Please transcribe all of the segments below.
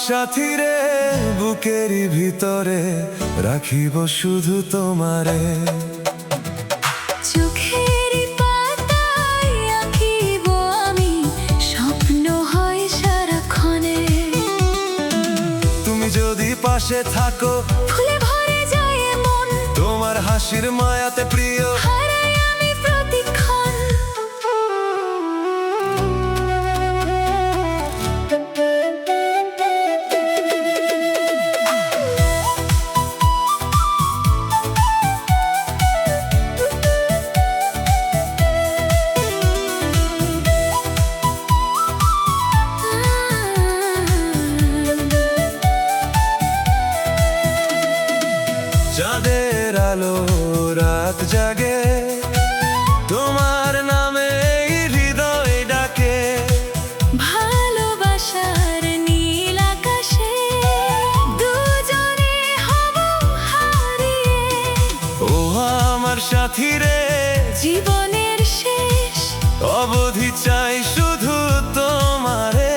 সাথী রে, বুকেরই ভিতরে রাখিব শুধু তোমারে। চোখের পাতায় আঁকিব আমি, স্বপ্ন হয় সারাক্ষণে। তুমি যদি পাশে থাকো, ফুলে ভরে যায় মন, তোমার হাসির মায়াতে প্রিয় হারাই আমি প্রতিক্ষণ। চাঁদের আলো রাত জাগে, তোমার নামে হৃদয় ডাকে। ভালোবাসার নীল আকাশে দুজনে হব হারিয়ে। ও আমার সাথী রে, জীবনের শেষ অবধি চাই শুধু তোমারে।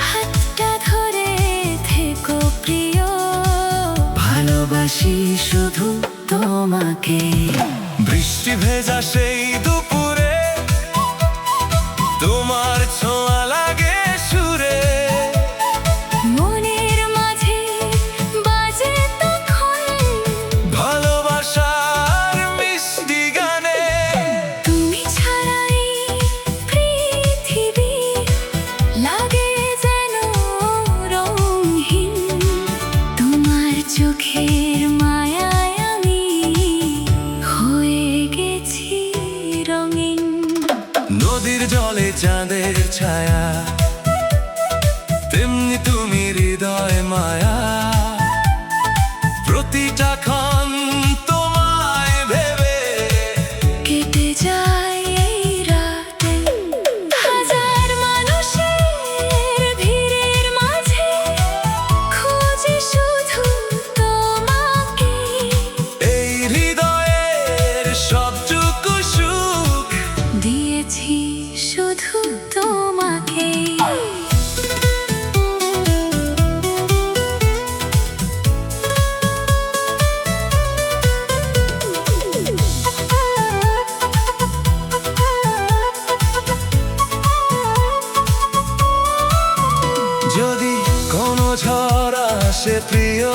হাতটা ধরে থেকো প্রিয়, ভালোবাসি শুধু তোমাকে। বৃষ্টি ভেজা সেই দুপুরে, তোমার ছোঁয়া লাগে সুরে। মনের মাঝে বাজে তখন ভালোবাসার মিষ্টি গানে। তুমি ছাড়াই পৃথিবী লাগে যেন রঙহীন। তোমার চোখের মায়ায় আমি হয়ে গেছি রঙিন। নদীর জলে চাঁদের ছায়া, তেমনি তুমি হৃদয় মায়া। প্রতিটা ক্ষণ তোমায় ভেবে কেটে যায় এই রাতে, হাজার মানুষের ভিড়ের মাঝে খুঁজি শুধু তোমাকে। এই হৃদয়ের সবটুকু সুখ দিয়েছি শুধু তোমাকে। যদি কোনো ঝড় আসে প্রিয়,